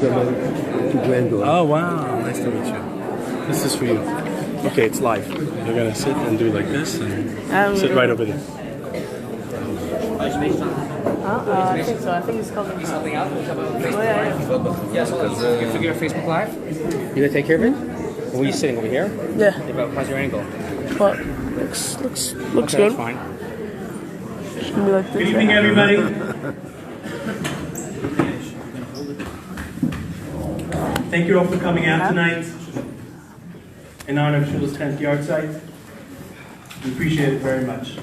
Oh wow, nice to meet you. This is for you. Okay, it's live. You're gonna sit and do like this and sit right over there. I think so. I think it's coming. Something else? Yes, you figure Facebook Live? You gonna take care of it? Were you sitting over here? Yeah. How's your angle? Well, looks Okay, good. that's fine. It's gonna be like this. Good evening, everybody. Thank you all for coming out tonight in honor of Shula's 10th Yortzeit. We appreciate it very much.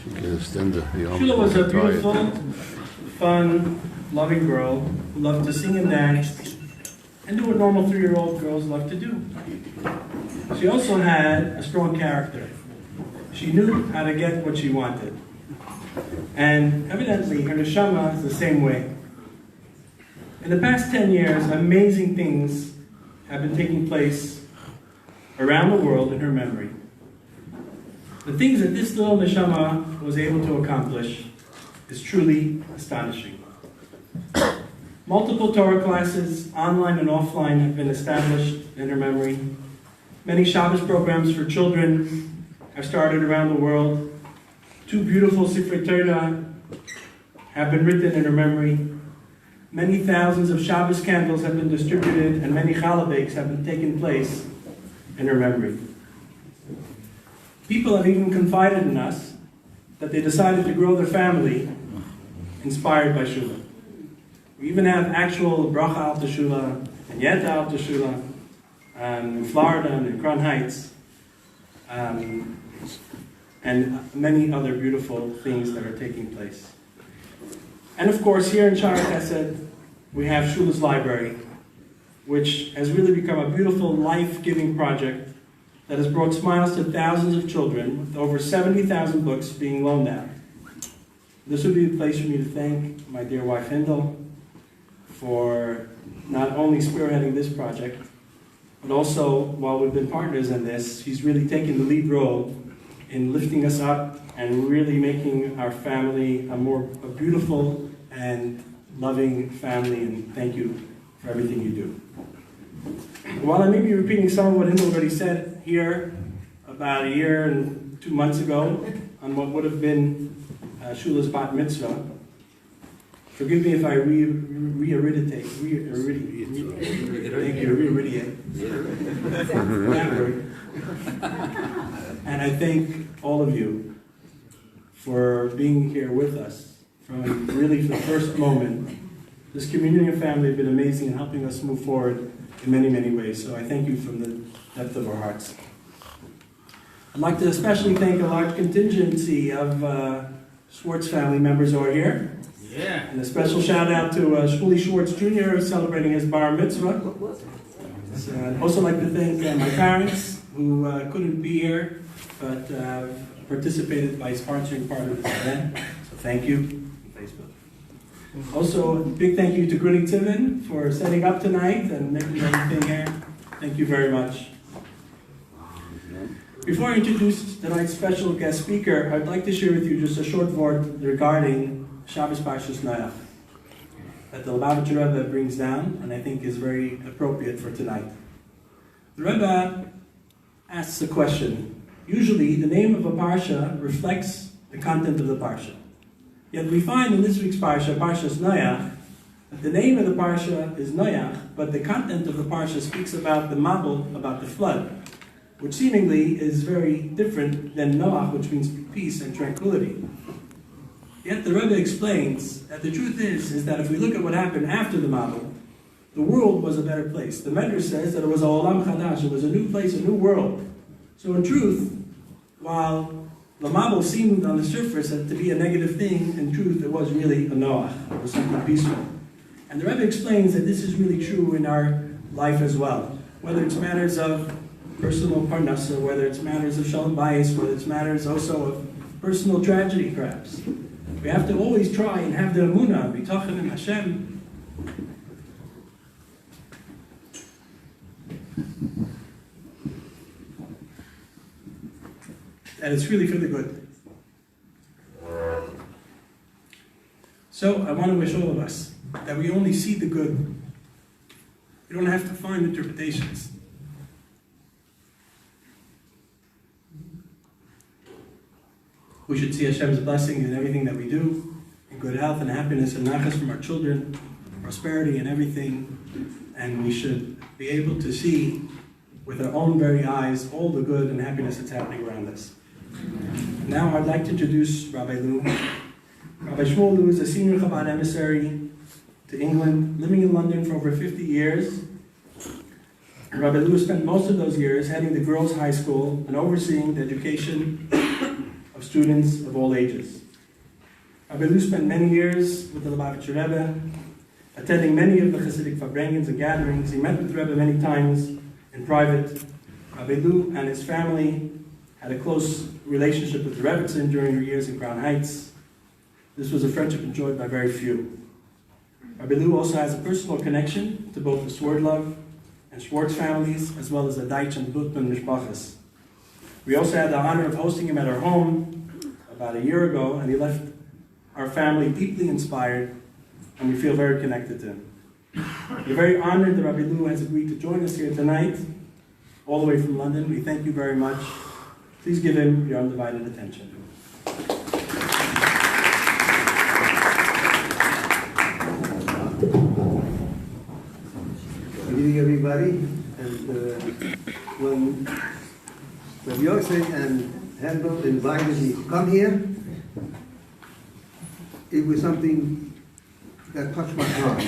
Shula was a beautiful, fun, loving girl who loved to sing and dance and do what normal 3-year-old girls love to do. She also had a strong character. She knew how to get what she wanted. And evidently, her neshama is the same way. In the past 10 years, amazing things have been taking place around the world in her memory. The things that this little neshama was able to accomplish is truly astonishing. Multiple Torah classes, online and offline, have been established in her memory. Many Shabbos programs for children have started around the world. 2 beautiful Sifrei Torah have been written in her memory. Many thousands of Shabbos candles have been distributed, and many challah bakes have been taken place in her memory. People have even confided in us that they decided to grow their family inspired by Shula. We even have actual bracha al Shula and yeta al Shula in Florida and in Crown Heights, and many other beautiful things that are taking place. And of course, here in Shara Chesed, we have Shula's Library, which has really become a beautiful, life-giving project that has brought smiles to thousands of children, with over 70,000 books being loaned out. This would be a place for me to thank my dear wife Hindel for not only spearheading this project, but also, while we've been partners in this, she's really taken the lead role in lifting us up and really making our family a beautiful and loving family, and thank you for everything you do. While I may be repeating some of what Hindel already said here about a year and 2 months ago on what would have been Shula's bat mitzvah, forgive me if I reiterate. And I thank all of you for being here with us from really the first moment. This community and family have been amazing in helping us move forward in many, many ways. So I thank you from the depth of our hearts. I'd like to especially thank a large contingency of Schwartz family members who are here. Yeah. And a special shout out to Shmuel Schwartz Jr. celebrating his bar mitzvah. So I'd also like to thank my parents who couldn't be here, but participated by sponsoring part of this event. So thank you. Facebook. Also, a big thank you to Grinning Tivin for setting up tonight and making everything here. Thank you very much. Before I introduce tonight's special guest speaker, I'd like to share with you just a short word regarding Shabbos Parshas Noach that the Lubavitcher Rebbe brings down, and I think is very appropriate for tonight. The Rebbe asks a question. Usually, the name of a parsha reflects the content of the parsha. Yet we find in this week's parsha, Parshas Noach, that the name of the parsha is Noach, but the content of the parsha speaks about the mabul, about the flood, which seemingly is very different than Noach, which means peace and tranquility. Yet the Rebbe explains that the truth is that if we look at what happened after the mabul, the world was a better place. The Medrash says that it was a olam chadash, it was a new place, a new world. So in truth, while the mabul seemed on the surface to be a negative thing, in truth it was really a Noach, it was something peaceful. And the Rebbe explains that this is really true in our life as well. Whether it's matters of personal parnasa, whether it's matters of shalom bayis, whether it's matters also of personal tragedy perhaps. We have to always try and have the emunah, bitachon in Hashem. And it's really for the good. So I want to wish all of us that we only see the good You don't have to find interpretations. We should see Hashem's blessing in everything that we do, in good health and happiness and nachas from our children, prosperity and everything. And we should be able to see with our own very eyes all the good and happiness that's happening around us. Now I'd like to introduce Rabbi Lew. Rabbi Shmuel Lew is a senior Chabad emissary to England, living in London for over 50 years. And Rabbi Lew spent most of those years heading the girls' high school and overseeing the education of students of all ages. Rabbi Lew spent many years with the Lubavitcher Rebbe, attending many of the Hasidic Farbrengens and gatherings. He met with the Rebbe many times in private. Rabbi Lew and his family had a close relationship with the Rebbetzin during her years in Crown Heights. This was a friendship enjoyed by very few. Rabbi Lew also has a personal connection to both the Swerdlov and Schwartz families, as well as the Deitch and Butman Mishpachas. We also had the honor of hosting him at our home about a year ago, and he left our family deeply inspired, and we feel very connected to him. We're very honored that Rabbi Lew has agreed to join us here tonight, all the way from London. We thank you very much. Please give him your undivided attention. Good evening, everybody. And when Rabbi Yortzeit and Handel invited me to come here, it was something that touched my heart.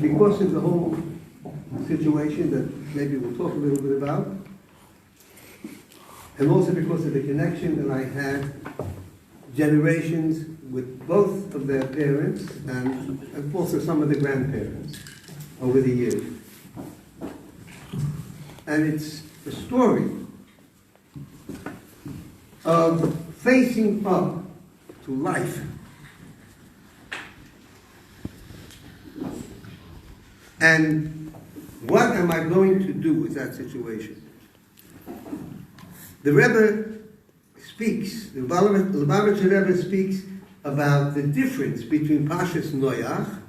Because of the whole situation that maybe we'll talk a little bit about, and also because of the connection that I had generations with both of their parents and also some of the grandparents over the years. And it's a story of facing up to life. And what am I going to do with that situation? The Rebbe speaks, the Lubavitcher Rebbe speaks about the difference between Pashas Noach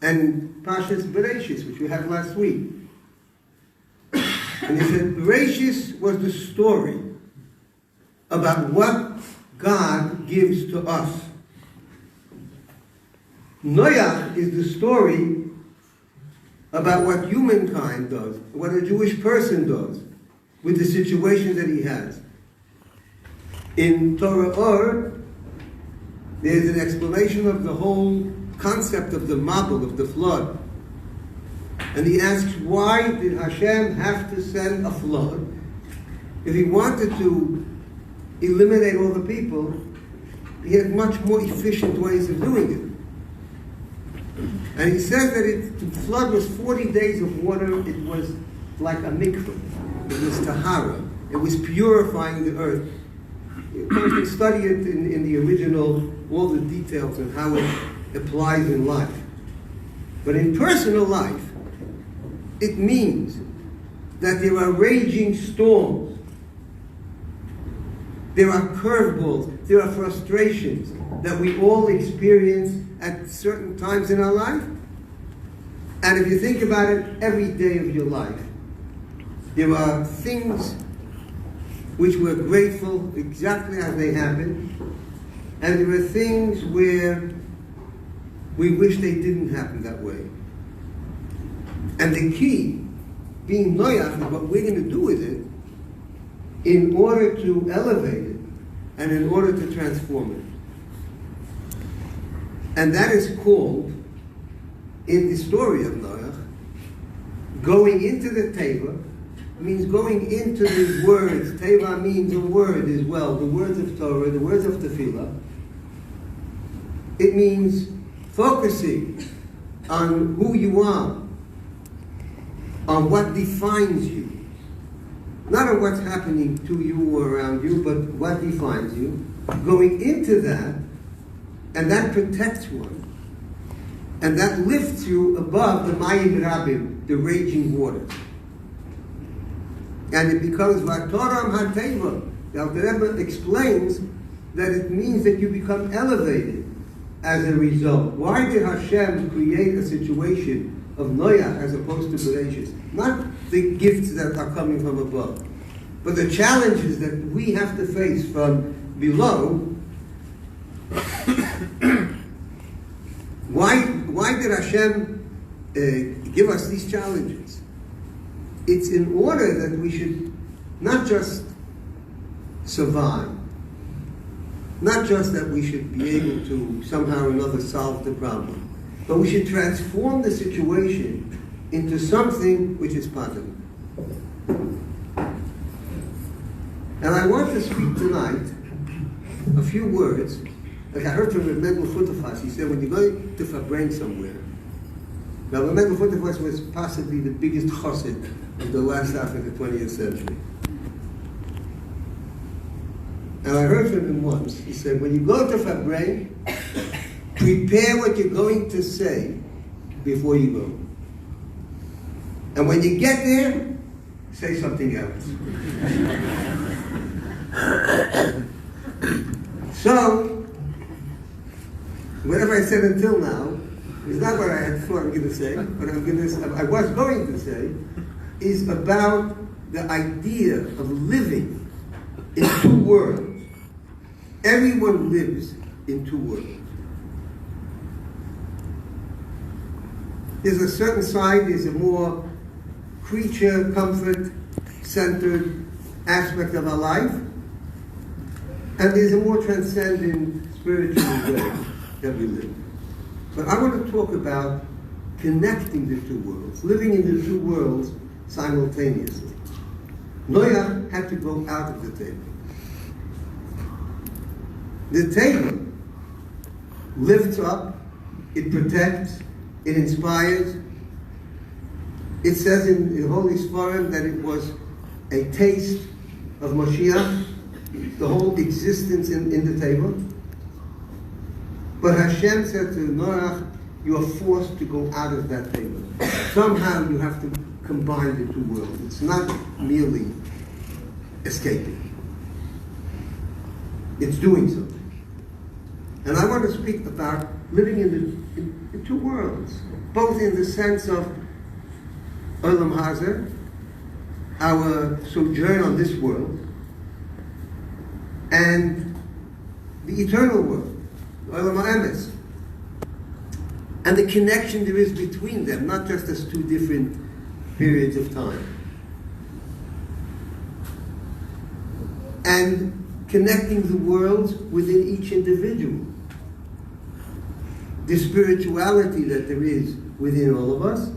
and Pashas Bereshis, which we had last week. And he said Bereshis was the story about what God gives to us. Noach is the story about what humankind does, what a Jewish person does with the situation that he has. In Torah Or, there's an explanation of the whole concept of the Mabul, of the flood. And he asks, why did Hashem have to send a flood? If he wanted to eliminate all the people, he had much more efficient ways of doing it. And he says that the flood was 40 days of water. It was like a mikveh. It was tahara. It was purifying the earth. You can study it in the original, all the details and how it applies in life. But in personal life, it means that there are raging storms. There are curveballs. There are frustrations that we all experience at certain times in our life. And if you think about it, every day of your life, there are things which we're grateful exactly as they happen, and there are things where we wish they didn't happen that way. And the key, being Noach, is what we're going to do with it in order to elevate it and in order to transform it. And that is called, in the story of Noach, going into the Teva. Means going into the words. Teva means a word as well. The words of Torah, the words of Tefillah. It means focusing on who you are, on what defines you. Not on what's happening to you or around you, but what defines you. Going into that, and that protects one. And that lifts you above the Mayim Rabim, the raging waters. And it becomes Vatoram HaTeva. The Alter Rebbe explains that it means that you become elevated as a result? Why did Hashem create a situation of Noach as opposed to Bereshit? Not the gifts that are coming from above, but the challenges that we have to face from below. Why did Hashem give us these challenges? It's in order that we should not just survive, not just that we should be able to somehow or another solve the problem, but we should transform the situation into something which is positive. And I want to speak tonight a few words. Like I heard from Rabbi Mendel Futterfass, he said when you're going to Fabrein somewhere, Rabbi Mendel Futterfass was possibly the biggest chassid of the last half of the 20th century. And I heard from him once, he said, when you go to Fabrein, prepare what you're going to say before you go. And when you get there, say something else. So, whatever I said until now is not what I had thought I'm going to say. What I was going to say is about the idea of living in two worlds. Everyone lives in two worlds. There's a certain side, there's a more creature, comfort-centered aspect of our life, and there's a more transcendent spiritual way that we live. But I want to talk about connecting the two worlds, living in the two worlds simultaneously. Noach had to go out of the table. The table lifts up, it protects, it inspires. It says in Holy Sfarim that it was a taste of Mashiach, the whole existence in the table. But Hashem said to Noach, you are forced to go out of that table. Somehow you have to combine the two worlds. It's not merely escaping. It's doing something. And I want to speak about living in the two worlds, both in the sense of Olam Hazeh, our sojourn on this world, and the eternal world, Olam HaEmes, and the connection there is between them, not just as two different periods of time. And connecting the worlds within each individual. The spirituality that there is within all of us,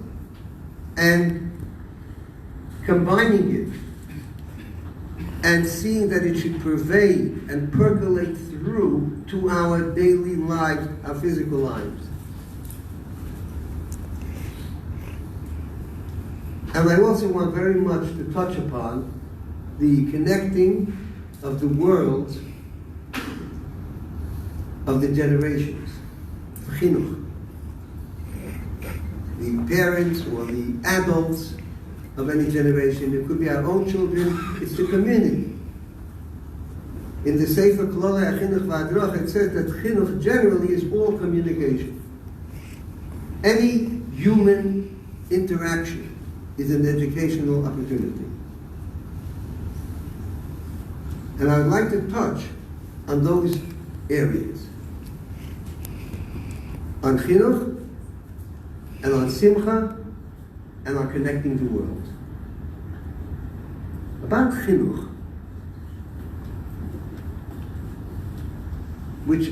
and combining it and seeing that it should pervade and percolate through to our daily lives, our physical lives. And I also want very much to touch upon the connecting of the worlds of the generations. Chinuch. The parents or the adults of any generation. It could be our own children. It's the community. In the Sefer Klolei HaChinuch V'Hadrach, it says that Chinuch generally is all communication. Any human interaction is an educational opportunity. And I'd like to touch on those areas. On Chinuch, and on Simcha, and on connecting the world. About Chinuch, which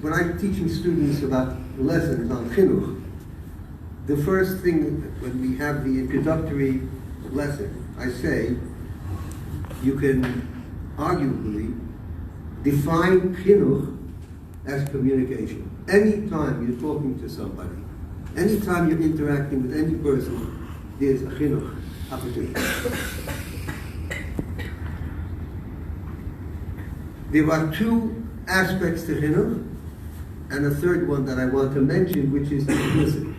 when I'm teaching students about lessons on Chinuch, the first thing when we have the introductory lesson, I say, you can arguably define Chinuch as communication. Anytime you're talking to somebody, anytime you're interacting with any person, there's a chinuch opportunity. There are two aspects to chinuch, and a third one that I want to mention, which is simplicity.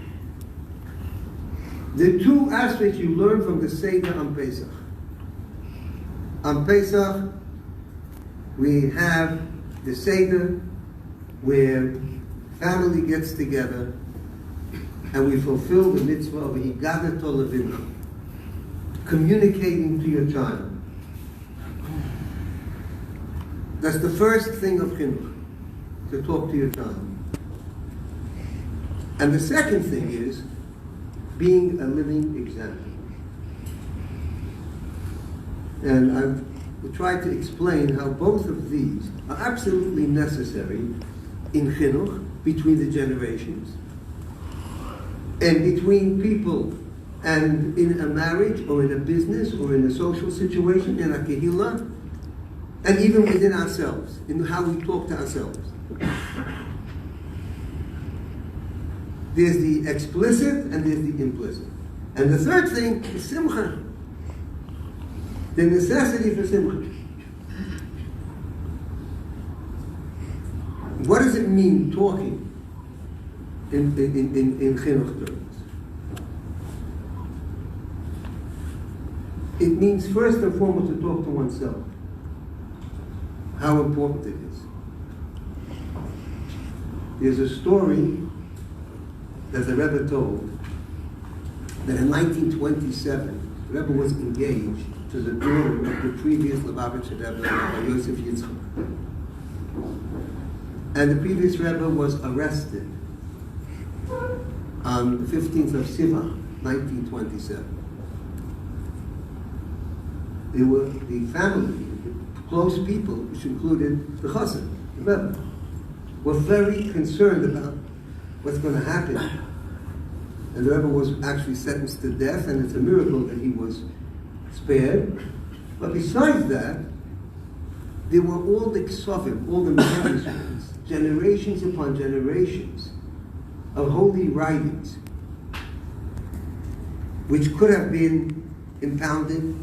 The two aspects you learn from the Seder on Pesach. On Pesach, we have the Seder, where family gets together and we fulfill the mitzvah of Higadat Olavinu, communicating to your child. That's the first thing of chinuch, to talk to your child. And the second thing is being a living example. And I've tried to explain how both of these are absolutely necessary in chinuch, between the generations, and between people, and in a marriage, or in a business, or in a social situation, in a kehillah, and even within ourselves, in how we talk to ourselves. There's the explicit and there's the implicit. And the third thing is simcha. The necessity for simcha. What does it mean talking in chinuch terms? It means first and foremost to talk to oneself. How important it is. There's a story that the Rebbe told that in 1927, the Rebbe was engaged to the daughter of the previous Lubavitcher Rebbe, Rabbi Yosef Yitzchak. And the previous Rebbe was arrested on the 15th of Sivan, 1927. There were the family, close people, which included the Chassid, the Rebbe, were very concerned about what's going to happen. And the Rebbe was actually sentenced to death, and it's a miracle that he was spared. But besides that, there were all the ksavim, all the manuscripts, generations upon generations of holy writings, which could have been impounded,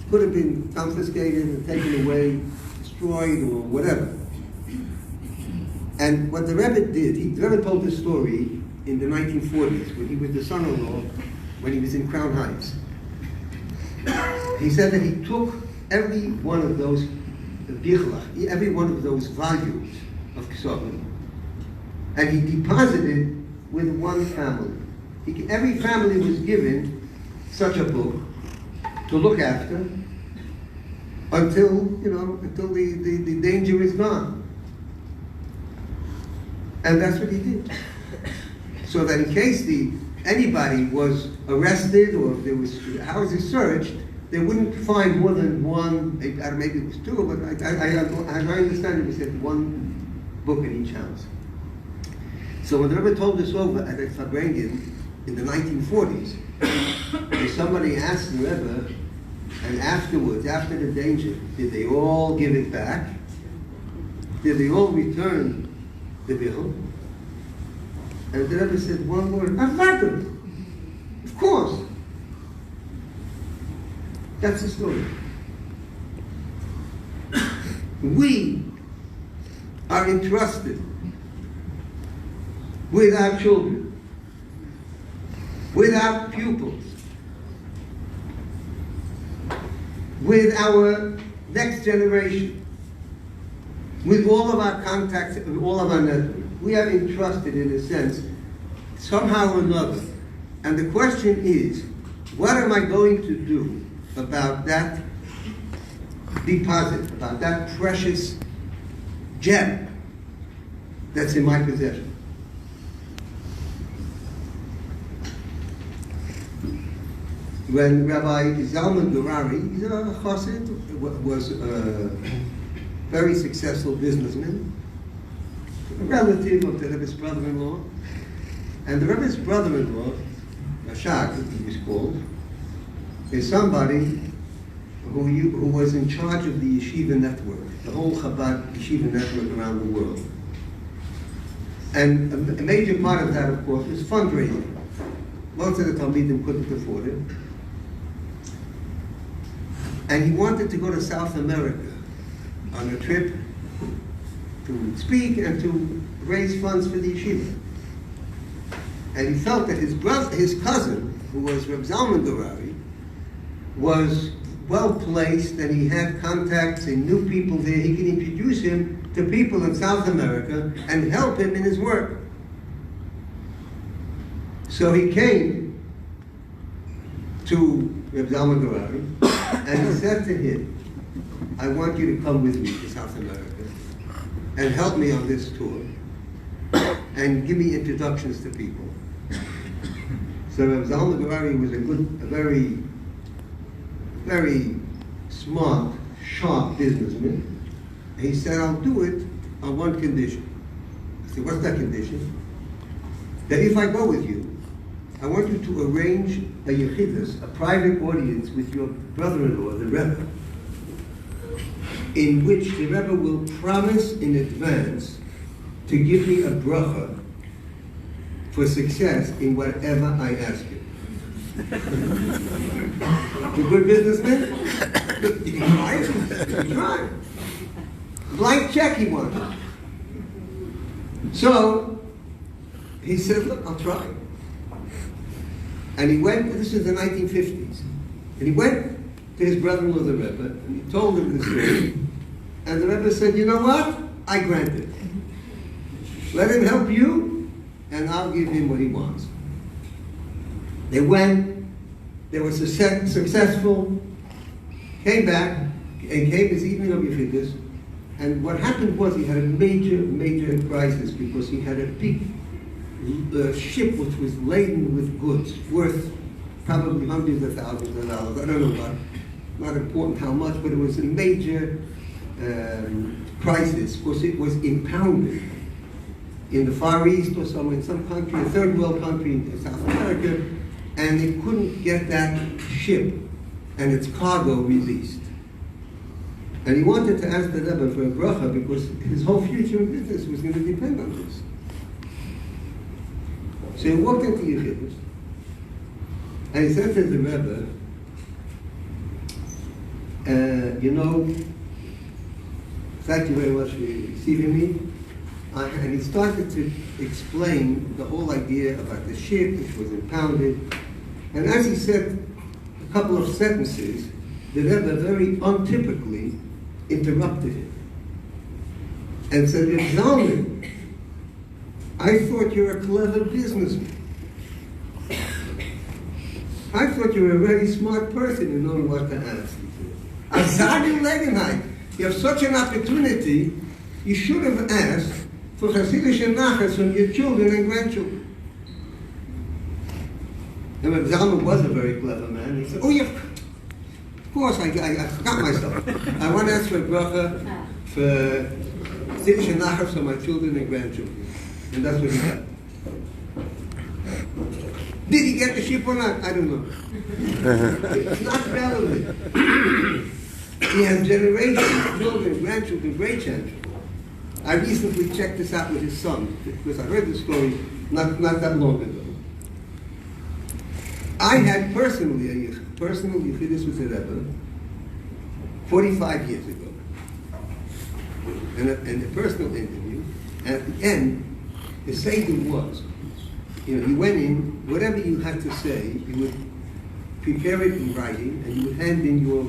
could have been confiscated and taken away, destroyed, or whatever. And what the Rebbe did, the Rebbe told this story in the 1940s when he was the son-in-law, when he was in Crown Heights. He said that he took every one of those bichlach, every one of those volumes of Ksavim, and he deposited with one family. Every family was given such a book to look after until the danger is gone. And that's what he did. So that in case anybody was arrested or if there was houses searched, they wouldn't find more than one, maybe it was two, but I understand it was at one book in each house. So when the Rebbe told this over at Fabrengen in the 1940s, somebody asked the Rebbe, and afterwards, after the danger, did they all give it back? Did they all return the bill? And the Rebbe said one word, Avada. Of course. That's the story. We are entrusted with our children, with our pupils, with our next generation, with all of our contacts and all of our network. We are entrusted, in a sense, somehow or another. And the question is, what am I going to do about that deposit, about that precious gem that's in my possession? When Rabbi Zalman Gurari, he's a chassid, was a very successful businessman, a relative of the Rebbe's brother-in-law, and the Rebbe's brother-in-law, Rashak, he was called, is somebody who was in charge of the yeshiva network, the whole Chabad yeshiva network around the world. And a major part of that, of course, was fundraising. Most of the Talmidim couldn't afford it. And he wanted to go to South America on a trip to speak and to raise funds for the yeshiva. And he felt that his cousin, who was Reb Zalman Gurari, was well placed and he had contacts and knew people there. He could introduce him to people in South America and help him in his work. So he came to Reb Zalman Garari and he said to him, I want you to come with me to South America and help me on this tour and give me introductions to people. So Reb Zalman Garari was a very, very smart, sharp businessman. He said, I'll do it on one condition. I said, what's that condition? That if I go with you, I want you to arrange a yechidus, a private audience with your brother-in-law, the Rebbe, in which the Rebbe will promise in advance to give me a bracha for success in whatever I ask you. You a good businessman? You can try it. You can try it. Blank check he wanted. So he said, look, I'll try. And he went, this is the 1950s, and he went to his brother-in-law, the Rebbe, and he told him the story. And the Rebbe said, you know what? I grant it. Let him help you, and I'll give him what he wants. They went, they were successful, came back, and came this evening of Yechidus, and what happened was he had a major crisis because he had a big ship which was laden with goods worth probably hundreds of thousands of dollars. I don't know what, not important how much, but it was a major crisis because it was impounded in the Far East or somewhere in some country, a third world country in South America, and they couldn't get that ship and its cargo released. And he wanted to ask the Rebbe for a bracha because his whole future in business was going to depend on this. So he walked into Yechidus, and he said to the Rebbe, you know, thank you very much for receiving me. And he started to explain the whole idea about the ship, which was impounded. And as he said a couple of sentences, the Rebbe very untypically interrupted him and said, Reb Zalman, I thought you were a clever businessman. I thought you were a very smart person in knowing what to ask. You have such an opportunity, you should have asked for Hasidic nachas from your children and grandchildren. And Reb Zalman was a very clever man. He said, oh yeah, of course, I forgot myself. I want to ask for a bracha for Hasidic nachas from my children and grandchildren. And that's what he got. Did he get the ship or not? I don't know. It's not relevant. He has generations, children, grandchildren, great-grandchildren. I recently checked this out with his son, because I heard the story not that long ago. I had personally a Yechidus with a Rebbe 45 years ago. And a personal interview, and at the end, the Seder was, he went in, whatever you had to say, you would prepare it in writing, and you would hand in your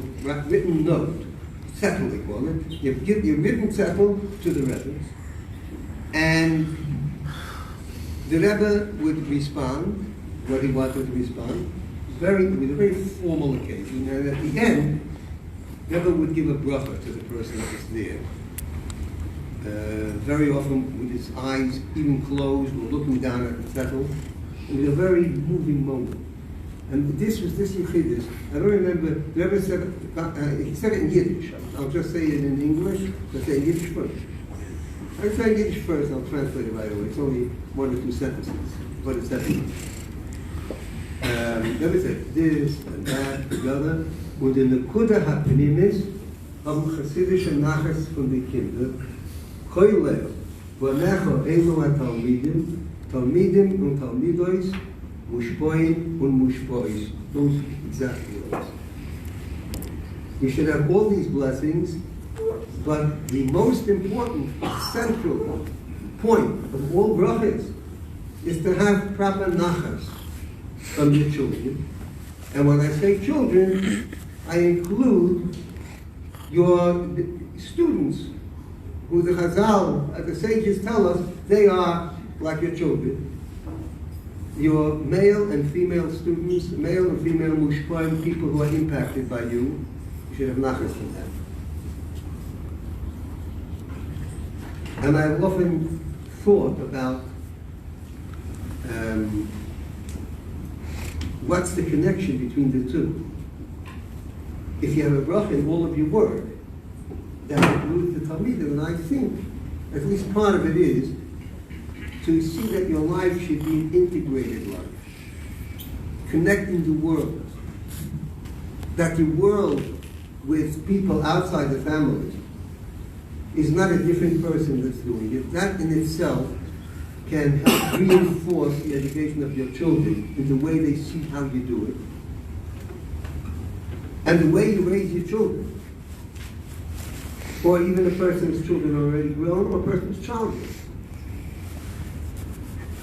written note, settle they call it. You give your written settle to the Rebbe, and the Rebbe would respond what he wanted to respond, with a very formal occasion, and at the end, the Rebbe would give a bracha to the person that was there. Very often with his eyes even closed or looking down at the settle. It was a very moving moment. And this Yechidus, I don't remember, the Rebbe said, he said it in Yiddish. I'll just say it in English, I'll say it in Yiddish first. I'll say it in Yiddish first, I'll translate it right away. It's only one or two sentences, but it's that easy. The Rebbe said, this and that, the other, und in der Kuda HaPnimis haben chassidische Nachas von den Kindern, Koileo, Vonecho Elu HaTalmidim, Talmidim und Talmidois, Mushpoim und Mushpois. Those exact words. You should have all these blessings, but the most important, central point of all brachas is to have proper nachas from your children. And when I say children, I include your students who the Chazal, the sages tell us, they are like your children. Your male and female students, male and female mushpaim, people who are impacted by you, you should have nachas from them. And I've often thought about what's the connection between the two. If you have a bracha in all of your work, that includes the Talmidim, and I think at least part of it is to see that your life should be an integrated life, connecting the world. That the world with people outside the family is not a different person that's doing it. That in itself can help reinforce the education of your children in the way they see how you do it and the way you raise your children. Or even a person's children are already grown, or a person's childless,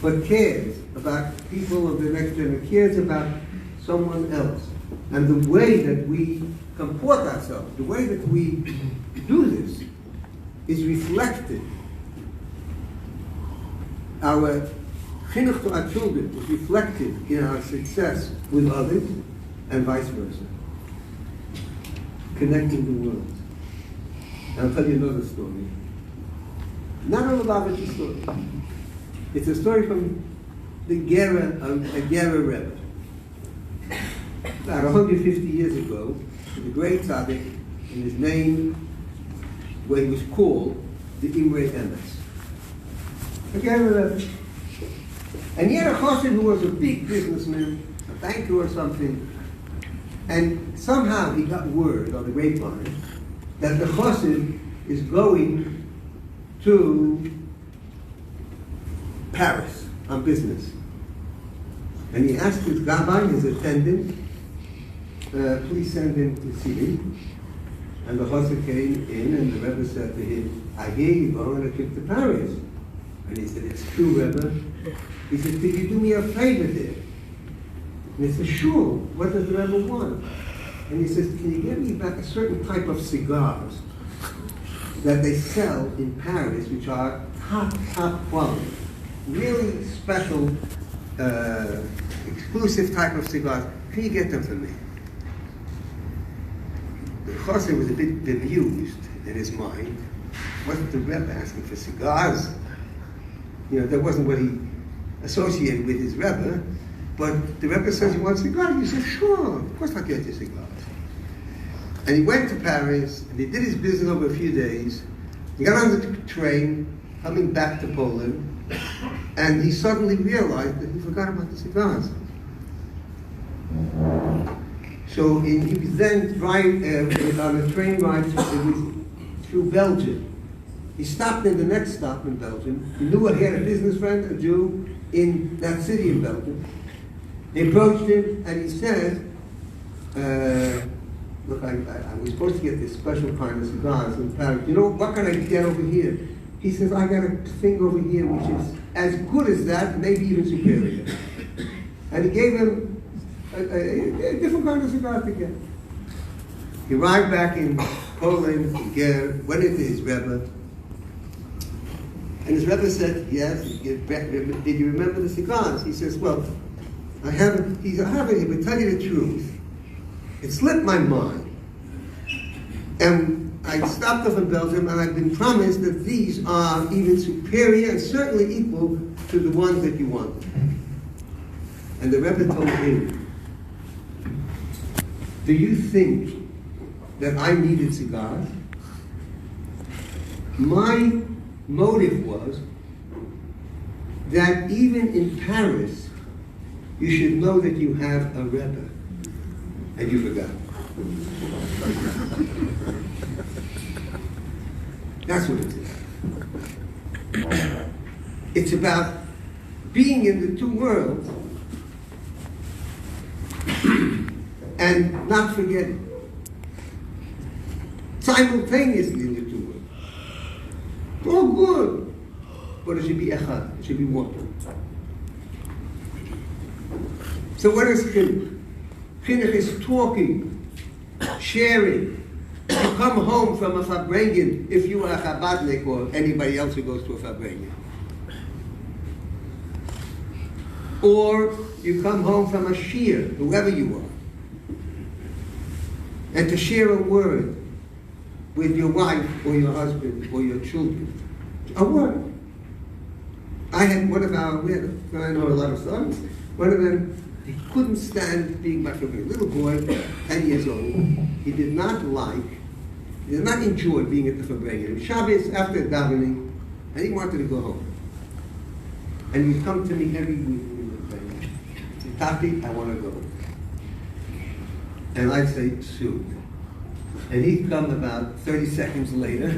but cares about people of the next generation, cares about someone else. And the way that we comport ourselves, the way that we do this, is reflected. Our chinuch to our children is reflected in our success with others, and vice versa. Connecting the world. I'll tell you another story. Not all about it, a story. It's a story from the Gera Rebbe. About 150 years ago, the great tzaddik, in his name, where he was called the Imre Emes. The Gera Rebbe. And he had a chassid who was a big businessman, a banker or something, and somehow he got word on the grapevine that the chassid is going to Paris on business. And he asked his gabbai, his attendant, please send him to see me. And the chassid came in, and the Rebbe said to him, I hear you going on a trip to Paris. And he said, it's true, Rebbe. He said, could you do me a favor there? And he said, sure. What does the Rebbe want? And he says, can you get me back a certain type of cigars that they sell in Paris, which are top quality, really special, exclusive type of cigars. Can you get them for me? The chassid was a bit bemused in his mind. Wasn't the Rebbe asking for cigars? You know, that wasn't what he associated with his Rebbe. But the Rebbe says, you want cigars? He said, sure, of course I'll get you cigars. And he went to Paris, and he did his business over a few days. He got on the train, coming back to Poland, and he suddenly realized that he forgot about the cigars. So he was then on a train ride through Belgium. He stopped in the next stop in Belgium. He knew he had a business friend, a Jew, in that city in Belgium. He approached him and he said, look, I was supposed to get this special kind of cigars in Paris. You know, what can I get over here? He says, I got a thing over here which is as good as that, maybe even superior. And he gave him a different kind of cigar to get. He arrived back in Poland, went into his Rebbe, and his Rebbe said, yes, did you remember the cigars? He says, well, I haven't here, but tell you the truth. It slipped my mind. And I stopped off in Belgium, and I've been promised that these are even superior and certainly equal to the ones that you want. And the Rebbe told him, do you think that I needed cigars? My motive was that even in Paris, you should know that you have a Rebbe. And you forgot. That's what it is. It's about being in the two worlds and not forgetting. Simultaneously in the two worlds. Oh, good. But it should be echad. It should be one. So what is chinuch? Chinuch is talking, sharing, come home from a Farbrengen if you are a Chabadnik or anybody else who goes to a Farbrengen. Or you come home from a shir, whoever you are, and to share a word with your wife or your husband or your children. A word. We had a guy, I know a lot of sons, one of them, he couldn't stand being back from a little boy, 10 years old. He did not enjoy being at the Farbrengen. Shabbos after davening, and he wanted to go home. And he'd come to me every week and say, Tati, I want to go. And I'd say, soon. And he'd come about 30 seconds later.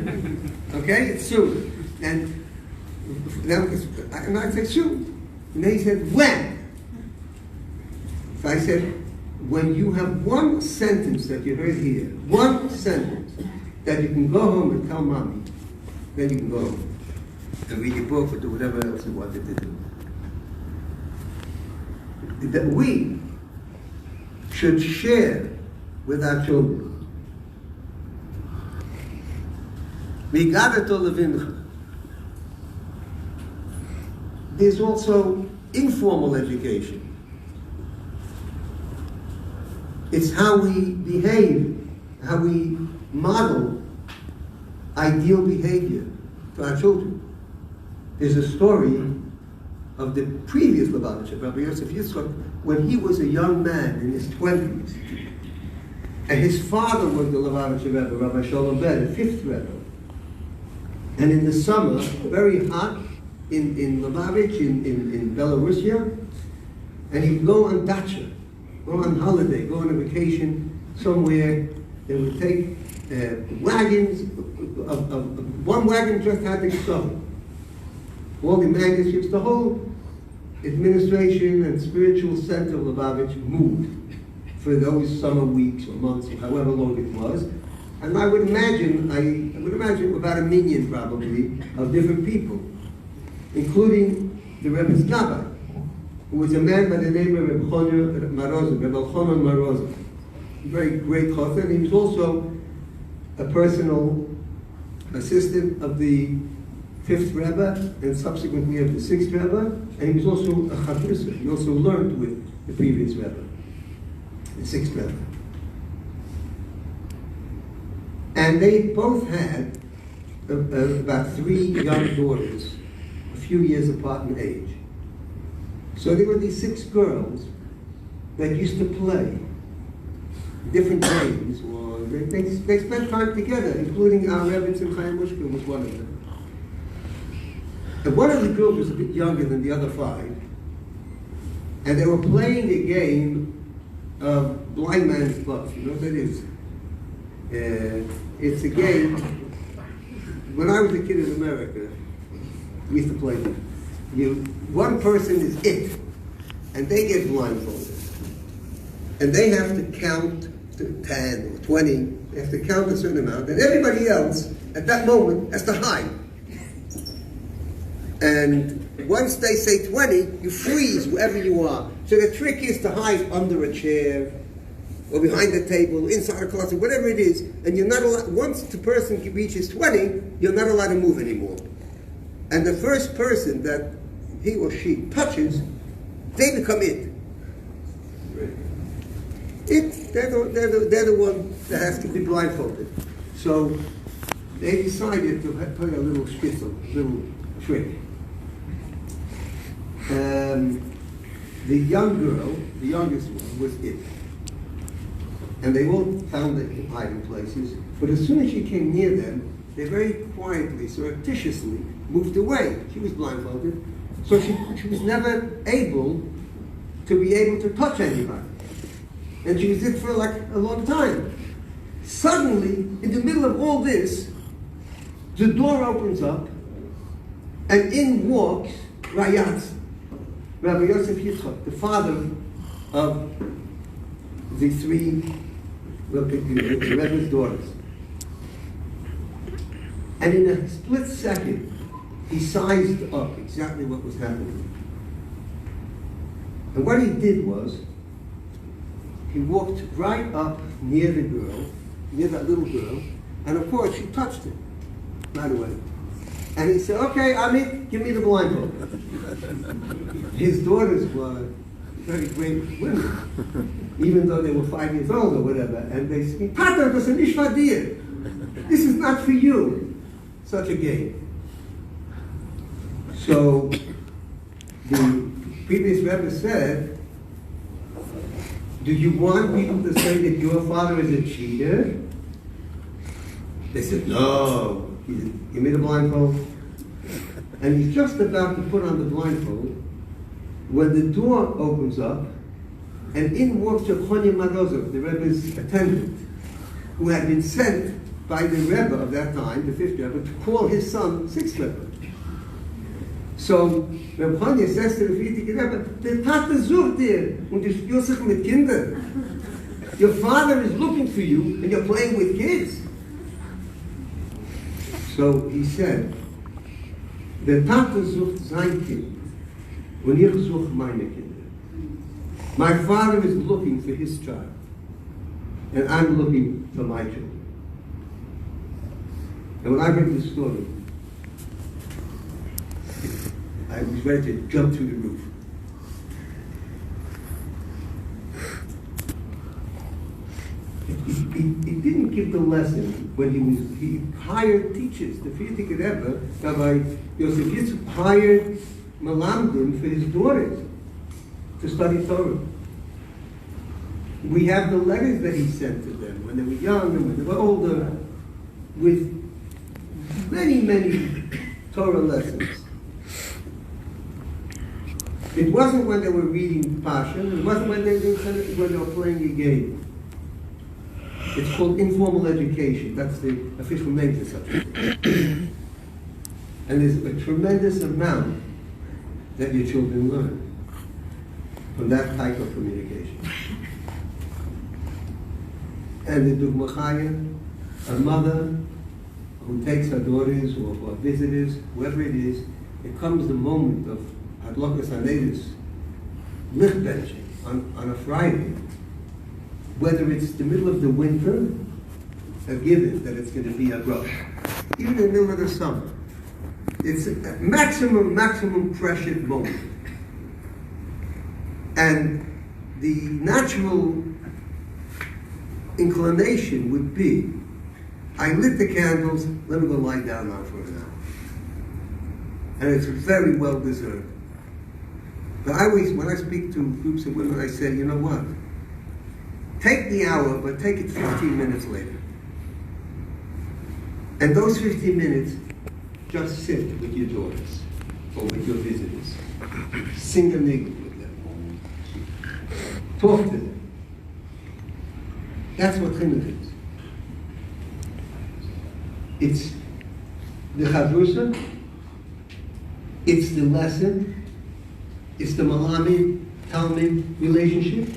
Okay, it's soon. And I'd say, soon. And then he said, when? So I said, when you have one sentence that you heard here, one sentence that you can go home and tell mommy, then you can go home and read your book or do whatever else you wanted to do. That we should share with our children. There's also informal education. It's how we behave, how we model ideal behavior to our children. There's a story of the previous Lubavitcher, Rabbi Yosef Yitzchak, when he was a young man in his 20s. And his father was the Lubavitcher Rebbe, Rabbi Shmuel Lew, the fifth Rebbe. And in the summer, very hot, in Lubavitch, in Belarusia, and he'd go on dacha, go on holiday, go on a vacation somewhere. They would take wagons, one wagon just had the Ksov. All the manuscripts, the whole administration and spiritual center of Lubavitch moved for those summer weeks or months, or however long it was. And I would imagine about a million probably of different people, including the Rebbe's Gabbai, who was a man by the name of Rebbe Elchanan Marozov, a very great chassid, and he was also a personal assistant of the fifth Rebbe and subsequently of the sixth Rebbe, and he was also a chavrusa. He also learned with the previous Rebbe, the sixth Rebbe. And they both had about 3 young daughters, a few years apart in age. So there were these 6 girls that used to play different games, or they spent time together, including our Rebbe and Chaim Mushkin was one of them. And one of the girls was a bit younger than the other 5, and they were playing a game of blind man's buff. You know what that is? It's a game. When I was a kid in America, we used to play that. One person is it, and they get blindfolded. And they have to count to 10 or 20. They have to count a certain amount, and everybody else, at that moment, has to hide. And once they say 20, you freeze wherever you are. So the trick is to hide under a chair, or behind the table, inside a closet, whatever it is, and you're not allowed, once the person reaches 20, you're not allowed to move anymore. And the first person that he or she touches, they become it. They're the one that has to be blindfolded. So they decided to play a little shtitzl, a little trick. The young girl, the youngest one, was it. And they all found it in hiding places. But as soon as she came near them, they very quietly, surreptitiously moved away. She was blindfolded. So she was never able to touch anybody. And she was it for like a long time. Suddenly, in the middle of all this, the door opens up, and in walks Rayatz, Rabbi Yosef Yitzchak, the father of the 3 Rebbe's daughters. And in a split second, he sized up exactly what was happening. And what he did was, he walked right up near the girl, near that little girl, And of course, she touched him right away. And he said, okay, Amit, give me the blindfold. His daughters were very great women, even though they were 5 years old or whatever. And they said, Tata, das ist nicht für dir. This is not for you. Such a game. So, the previous Rebbe said, do you want people to say that your father is a cheater? They said, no. He said, give me the blindfold. And he's just about to put on the blindfold when the door opens up and in walks Yechonia Marozov, the Rebbe's attendant, who had been sent by the Rebbe of that time, the 5th Rebbe, to call his son 6th Rebbe. So, Rebbe Chania says to the 4th Rebbe, der Tate sucht dir und du spielst dich mit Kindern. Your father is looking for you and you're playing with kids. So he said, der Tate sucht sein Kind und ich suche meine Kinder. My father is looking for his child and I'm looking for my children. And when I heard this story, I was ready to jump through the roof. He didn't give the lesson when he hired teachers. The Frierdiker Rebbe, Rabbi Yosef Yitzchak, hired Malamdim for his daughters to study Torah. We have the letters that he sent to them when they were young and when they were older, with many, many Torah lessons. It wasn't when they were reading Pasha, it wasn't when they were playing a game. It's called informal education. That's the official name for such a thing. And there's a tremendous amount that your children learn from that type of communication. And the Dugma Chaya, a mother who takes her daughters or visitors, whoever it is, it comes the moment of Adlokas Hanedus, lichtbenching on a Friday, whether it's the middle of the winter, a given that it's going to be a rush, even in the middle of the summer. It's a maximum pressure moment. And the natural inclination would be, I lit the candles, let me go lie down now for an hour. And it's very well deserved. But I always, when I speak to groups of women, I say, you know what? Take the hour, but take it 15 minutes later. And those 15 minutes, just sit with your daughters or with your visitors. Sing a niggun with them. Talk to them. That's what chinuch is. It's the chavrusa, it's the lesson, it's the Malami-Talmid relationship,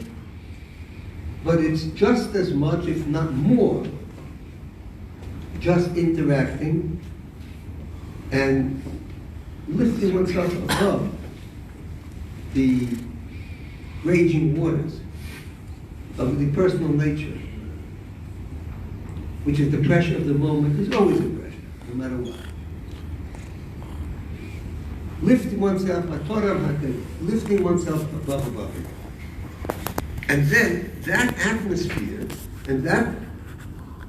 but it's just as much, if not more, just interacting and lifting oneself above the raging waters of the personal nature, which is the pressure of the moment. There's always a pressure, no matter what. Lifting oneself, lifting oneself above it. And then that atmosphere and that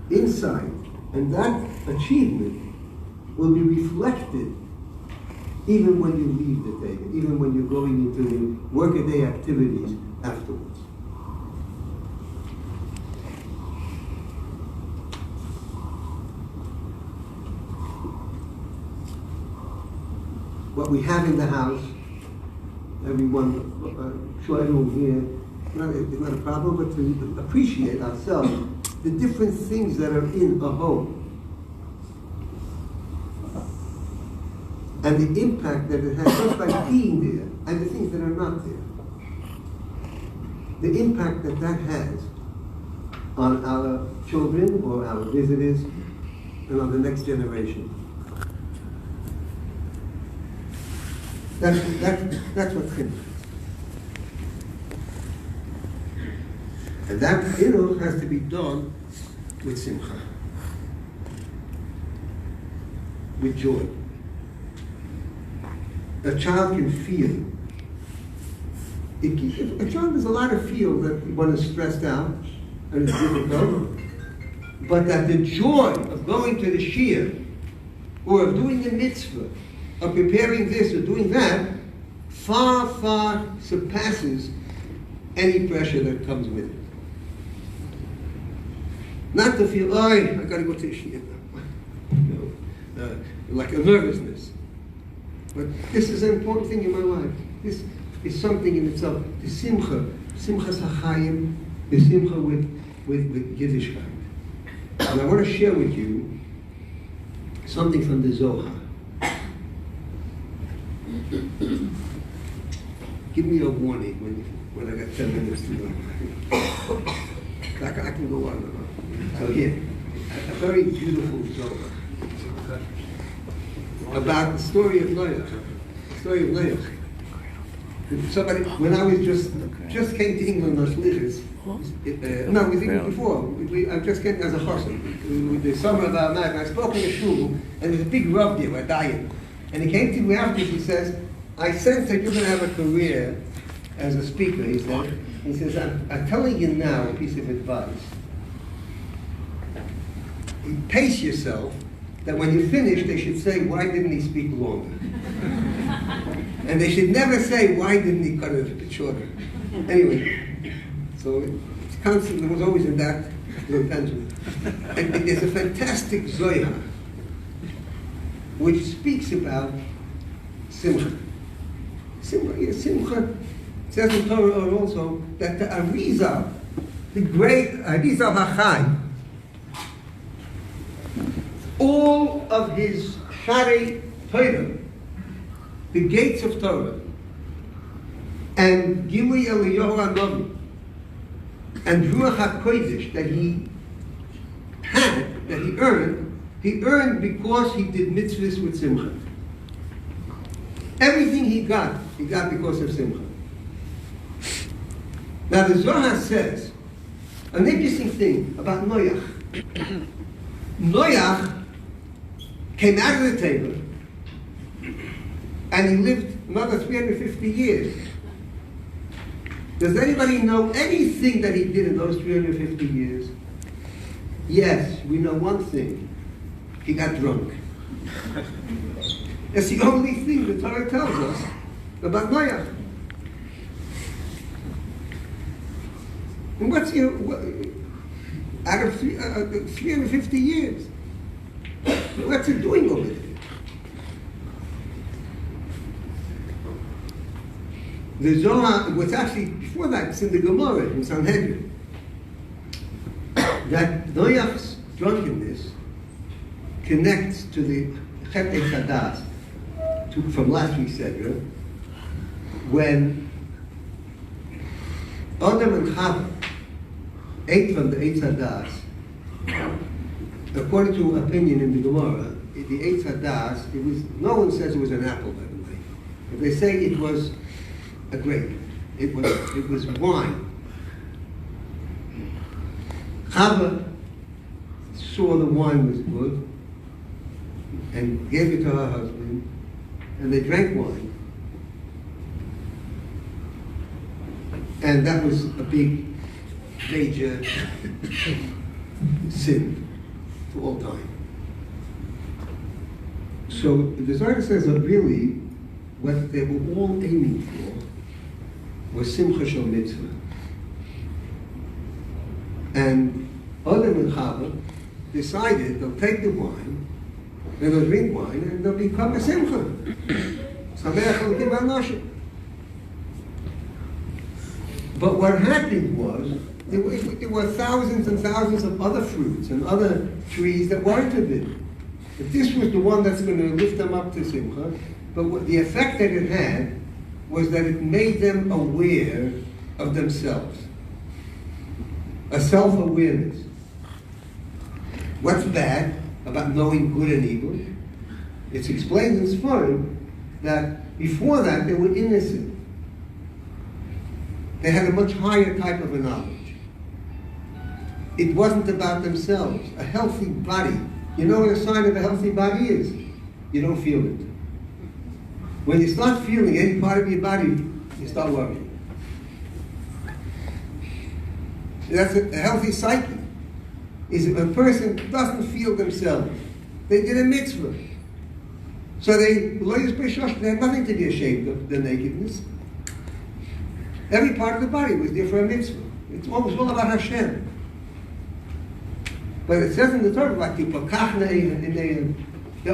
insight and that achievement will be reflected even when you leave the day, even when you're going into the workaday activities afterwards. What we have in the house, everyone, sure everyone here, it's not a problem, but to appreciate ourselves, the different things that are in a home, and the impact that it has just by being there, and the things that are not there. The impact that that has on our children or our visitors and on the next generation. That's what chinuch is. And that chinuch has to be done with simcha. with joy. A child can feel. A child has a lot of feel that one is stressed out and it's difficult, but that the joy of going to the shiur, or of doing the mitzvah, of preparing this or doing that, far, far surpasses any pressure that comes with it. Not to feel, oh, I gotta go to the shiur, like a nervousness. But this is an important thing in my life. This is something in itself. The simchas hachayim, the simcha with Yiddishkeit. And I want to share with you something from the Zohar. Give me a warning when I got 10 minutes to go. I can go on and on. So here, a very beautiful Zohar about the story of Noach. Somebody, when I was just came to England on Shlichus, no, it was even before. I just came as a chassan. With the summer of our night, I spoke in a shul, and there's a big rav there, a dayan. And he came to me after, he says, I sense that you're going to have a career as a speaker, he said. He says, I'm telling you now a piece of advice. Pace yourself, that when you finish, they should say, why didn't he speak longer? And they should never say, why didn't he cut it a bit shorter? Anyway, so it's constantly, it was always in that little pendulum. And there's a fantastic Zohar, which speaks about Simcha. Simcha, it says in Torah also that the Arizal, the great Arizal HaChaim, all of his Sharei Torah, the gates of Torah, and Gilui Eliyahu HaNavi, and Ruach HaKodesh that he had, that he earned because he did mitzvahs with Simcha. Everything he got because of Simcha. Now the Zohar says an interesting thing about Noach. Noach came out of the table and he lived another 350 years. Does anybody know anything that he did in those 350 years? Yes, we know one thing. He got drunk. That's the only thing the Torah tells us about Noach. And out of 350 years, what's he doing over there? The Zohar was actually, before that, it's in the Gemara, in Sanhedrin, that Noach's drunkenness connects to the Chet Hadas, from last week's Sedra, when Adam and Chava ate from the Eitz Hadas. According to opinion in the Gemara, the Eitz Hadas, no one says it was an apple, by the way. But they say it was a grape. It was wine. Chava saw the wine was good and gave it to her husband, and they drank wine. And that was a big, major sin for all time. So the Zohar says that really what they were all aiming for was Simcha Shel Mitzvah. And Adam and Chava decided they'll take the wine, and they'll drink wine, and they'll become a Simcha. But what happened was, there were thousands and thousands of other fruits and other trees that weren't forbidden. But this was the one that's going to lift them up to Simcha. But the effect that it had was that it made them aware of themselves. A self-awareness. What's bad about knowing good and evil? It's explained in Sfarim that before that they were innocent. They had a much higher type of a knowledge. It wasn't about themselves. A healthy body. You know what a sign of a healthy body is? you don't feel it. When you start feeling any part of your body, you start worrying. That's a healthy psyche. Is if a person doesn't feel themselves, they did a mitzvah. So they had nothing to be ashamed of, their nakedness. Every part of the body was there for a mitzvah. It was all about Hashem. But it says in the Torah, like the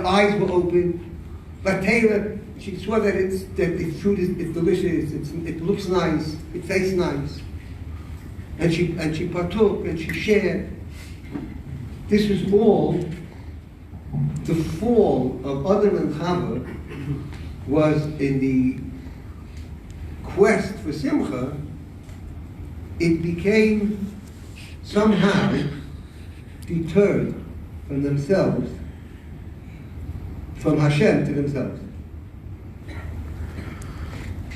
eyes were open. But Taylor, she saw that the food is delicious. It looks nice. It tastes nice. And she partook and she shared. This was all the fall of Adam and Chava was in the quest for Simcha. It became somehow deterred from themselves, from Hashem to themselves.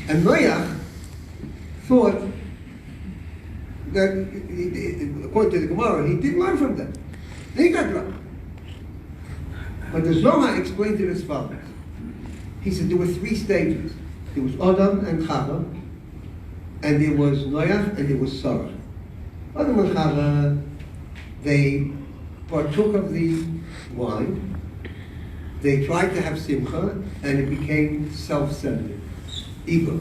And Noach thought that, according to the Gemara, he did learn from them. He got drunk. But the Zohar explained it as follows. He said there were 3 stages. There was Adam and Chava, and there was Noach, and there was Sarah. Adam and Chava, they partook of the wine. They tried to have simcha, and it became self-centered, ego.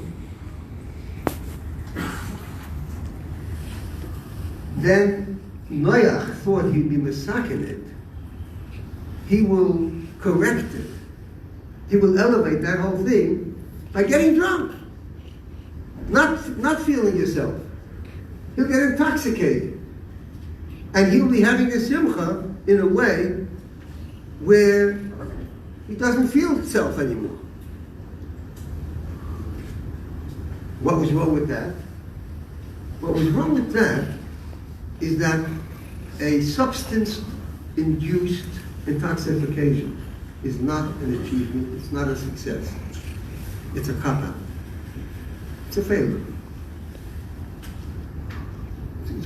Then Noach thought he'd be masakin it. He will correct it. He will elevate that whole thing by getting drunk. Not feeling yourself. He'll get intoxicated. And he'll be having a simcha in a way where he doesn't feel himself anymore. What was wrong with that? What was wrong with that is that a substance-induced intoxication is not an achievement, it's not a success. It's a cop-out. It's a failure.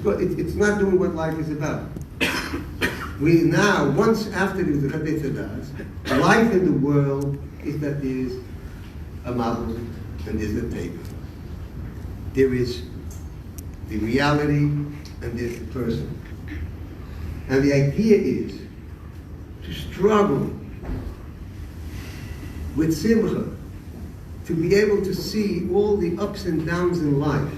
It's not doing what life is about. We now, once after the Chatei life in the world is that there's a model and there's a tape. There is the reality and there's the person. And the idea is to struggle with simcha, to be able to see all the ups and downs in life,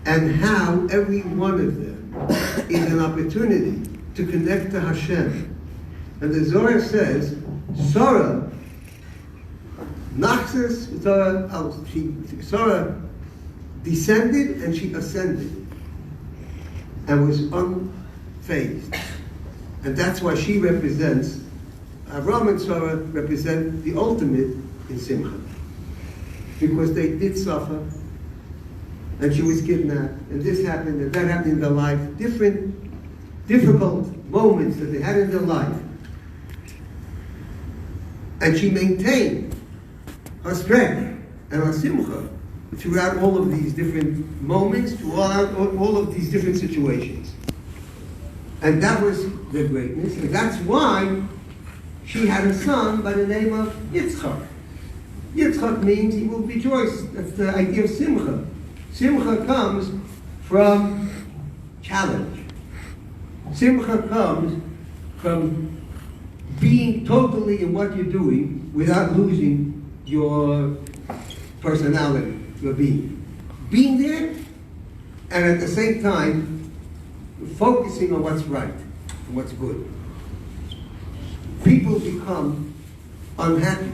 and how every one of them is an opportunity to connect to Hashem. And the Zohar says, Sarah, Nachsis, Sarah descended and she ascended and was unfazed. And that's why she represents, Avram and Sarah represent the ultimate in Simcha. Because they did suffer, and she was kidnapped, and this happened, and that happened in their life. Different, difficult moments that they had in their life. And she maintained her strength and her simcha throughout all of these different moments, throughout all of these different situations. And that was the greatness, and that's why she had a son by the name of Yitzchak. Yitzchak means he will rejoice. That's the idea of simcha. Simcha comes from challenge. Simcha comes from being totally in what you're doing without losing your personality, your being. Being there, and at the same time, focusing on what's right and what's good. People become unhappy.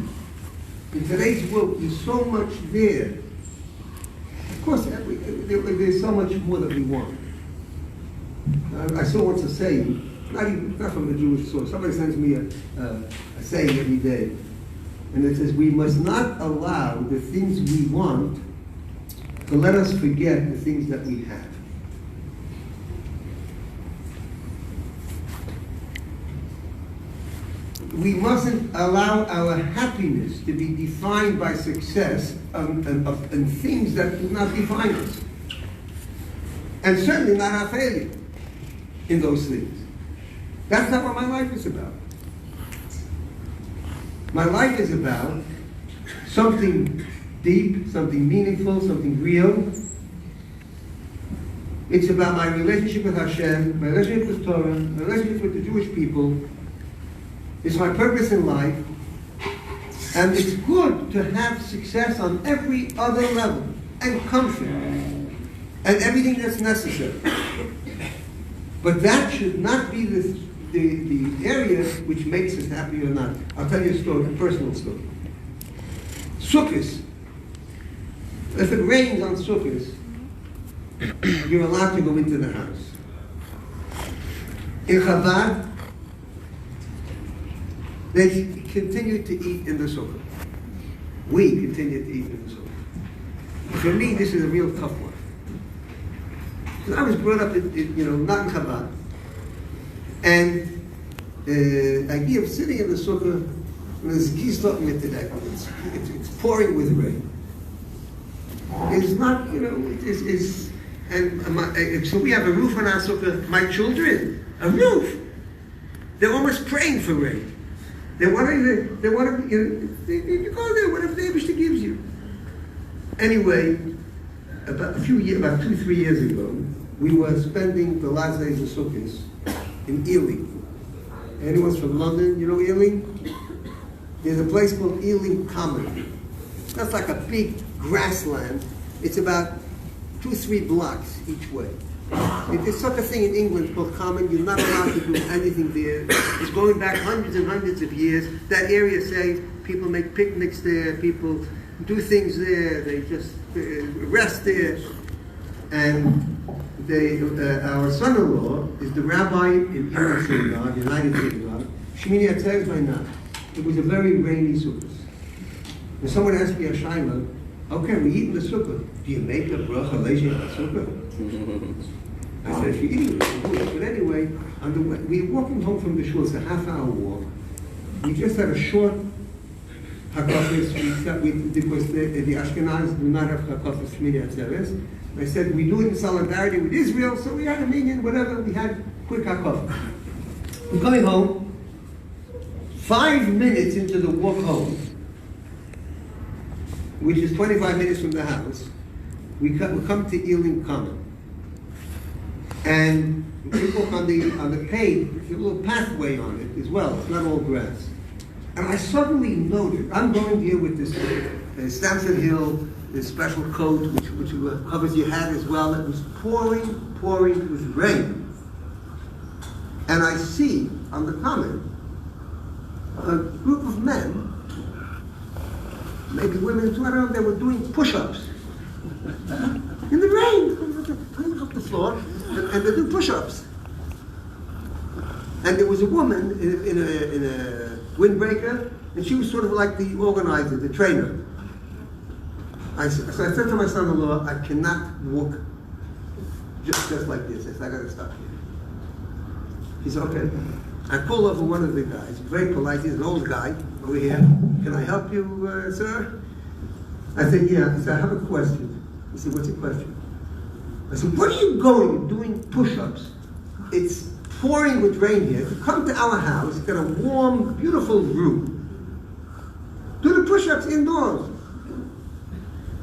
In today's world, there's so much there. Of course, there's so much more that we want. I saw once a saying, not from a Jewish source. Somebody sends me a saying every day, and it says, "We must not allow the things we want to let us forget the things that we have." We mustn't allow our happiness to be defined by success and things that do not define us. And certainly not our failure in those things. That's not what my life is about. My life is about something deep, something meaningful, something real. It's about my relationship with Hashem, my relationship with Torah, my relationship with the Jewish people. It's my purpose in life. And it's good to have success on every other level, and comfort, and everything that's necessary. But that should not be the area which makes us happy or not. I'll tell you a story, a personal story. Sukkot. If it rains on Sukkot, you're allowed to go into the house. In Chabad, they continue to eat in the sukkah. We continue to eat in the sukkah. For me, this is a real tough one. Because I was brought up, not in Chabad. And the idea of sitting in the sukkah, and there's geese talking it today, it's pouring with rain. It's not, so we have a roof on our sukkah. My children, a roof. They're almost praying for rain. They want to, you go there, whatever the Eibishter gives you. Anyway, about 2-3 years ago, we were spending the last days of Sukkot in Ealing. Anyone's from London? You know Ealing? There's a place called Ealing Common. That's like a big grassland. It's about 2-3 blocks each way. There's such a thing in England called Common. You're not allowed to do anything there. It's going back hundreds and hundreds of years. That area safe. People make picnics there. People do things there. They just rest there. And our son-in-law is the rabbi in Ealing Synagogue, United Synagogue. Shmini Atzeret by night. It was a very rainy sukkah. And someone asked me a shaila, okay, we eat in the sukkah. Do you make a bracha leisha in the sukkah? I said, if you're eating it, but anyway, we were walking home from the shul. It's a half-hour walk. We just had a short hakafis because the Ashkenazis do not have hakafis Shmini Atzeret. I said, we do it in solidarity with Israel, so we had a minyan, whatever, we had quick hakafis. We're going home. 5 minutes into the walk home, which is 25 minutes from the house, we come to Ealing Common. And we walk on the paved, there's a little pathway on it as well. It's not all grass. And I suddenly noticed, I'm going here with this Stamford Hill, this special coat which covers your hat as well. It was pouring with rain. And I see on the common a group of men, maybe women too, I don't know, they were doing push-ups. In the rain, coming off the floor, and they do push-ups. And there was a woman in a windbreaker, and she was sort of like the organizer, the trainer. So I said to my son-in-law, I cannot walk just like this. I said, I gotta stop here. He said, okay. I pull over one of the guys, very polite, he's an old guy over here. Can I help you, sir? I said, yeah. I said, I have a question. He said, what's your question? I said, where are you going doing push-ups? It's pouring with rain here. To come to our house, get a warm, beautiful room. Do the push-ups indoors.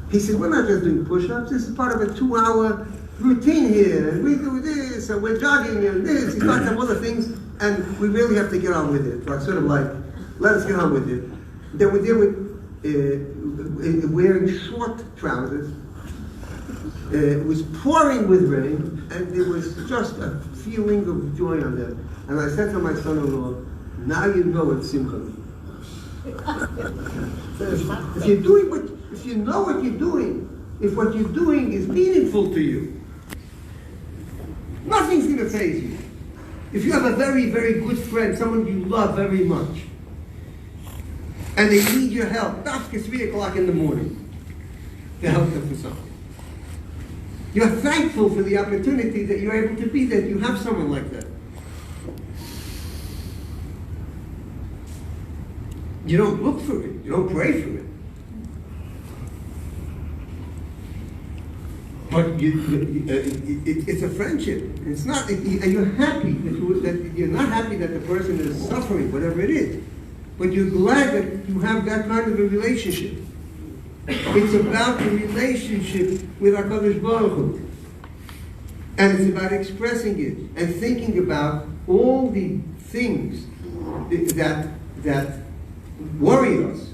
He said, we're not just doing push-ups. This is part of a 2-hour routine here. And we do this, and we're jogging, and this. He talked some other things, and we really have to get on with it. So I sort of like, let us get on with it. Then we're there with wearing short trousers. It was pouring with rain, and there was just a feeling of joy on there. And I said to my son-in-law, now you know what simcha means. If you know what you're doing, if what you're doing is meaningful to you, nothing's going to faze you. If you have a very, very good friend, someone you love very much, and they need your help, that's 3 o'clock in the morning to help them for something. You're thankful for the opportunity that you're able to be there. You have someone like that. You don't look for it. You don't pray for it. But it's a friendship. It's not, and you're happy that you're not happy that the person is suffering, whatever it is. but you're glad that you have that kind of a relationship. It's about the relationship with HaKadosh Baruch Hu. And it's about expressing it and thinking about all the things that worry us,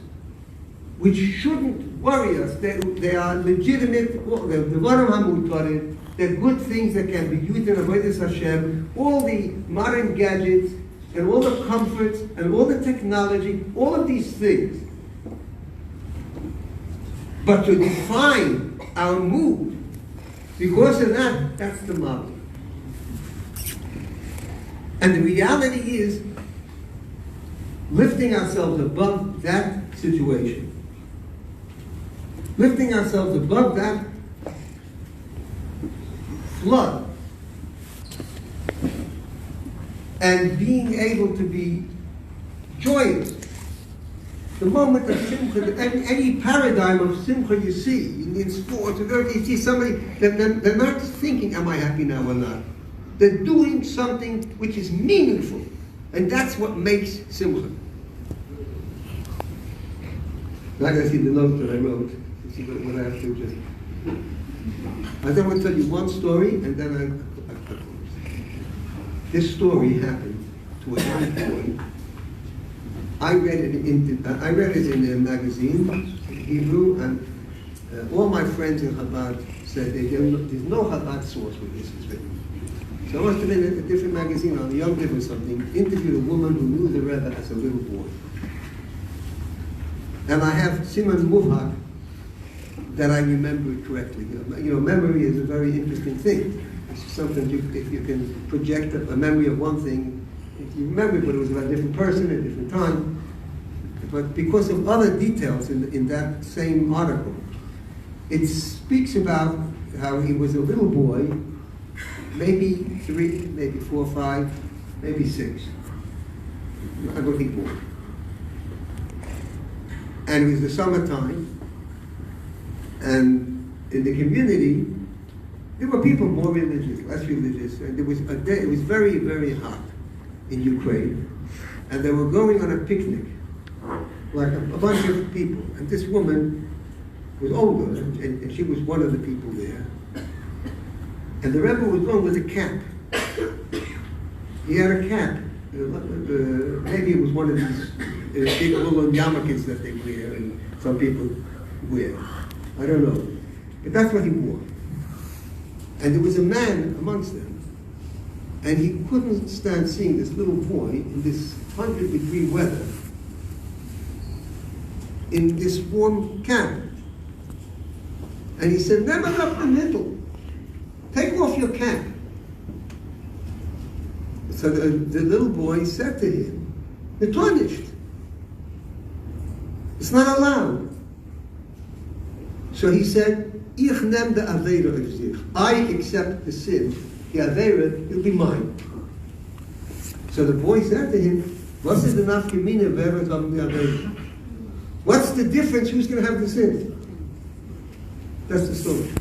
which shouldn't worry us. They are legitimate, they're good things that can be used in Avodas Hashem. All the modern gadgets and all the comforts and all the technology, all of these things. But to define our mood, because of that, that's the model. And the reality is lifting ourselves above that situation. Lifting ourselves above that flood. And being able to be joyous. The moment of simcha, any paradigm of simcha you see in sports, you see somebody, they're not thinking, am I happy now or not? They're doing something which is meaningful. And that's what makes simcha. Now I gotta see the notes that I wrote. To see what I have to just... I then want to tell you one story, and then I close. This story happened to a young boy. I read it in a magazine, in Hebrew, and all my friends in Chabad said there's no Chabad source where this is written. So I must have been in a different magazine, on the Young Div or something, interviewed a woman who knew the Rebbe as a little boy. And I have Siman Muvhak that I remember it correctly. You know, memory is a very interesting thing. It's something if you can project a memory of one thing, you remember it, but it was about a different person at a different time. But because of other details in that same article, it speaks about how he was a little boy, maybe 3, maybe 4, 5, maybe 6. I don't think more. And it was the summertime, and in the community, there were people more religious, less religious, and there was a day, it was very, very hot in Ukraine, and they were going on a picnic, like a bunch of people, and this woman was older, and she was one of the people there, and the Rebbe was going with a cap. He had a cap, maybe it was one of these big woolen yarmulkes that they wear, and some people wear, I don't know, but that's what he wore. And there was a man amongst them, and he couldn't stand seeing this little boy in this 100-degree weather in this warm cabin. And he said, never up the middle. Take off your cap. So the little boy said to him, you're punished. It's not allowed. So he said, Ich neem de aveira of zich. I accept the sin. The aveira will be mine. So the boy said to him, What's the nafkamina ve'eres of the aveira? What's the difference? Who's going to have the sin? That's the story.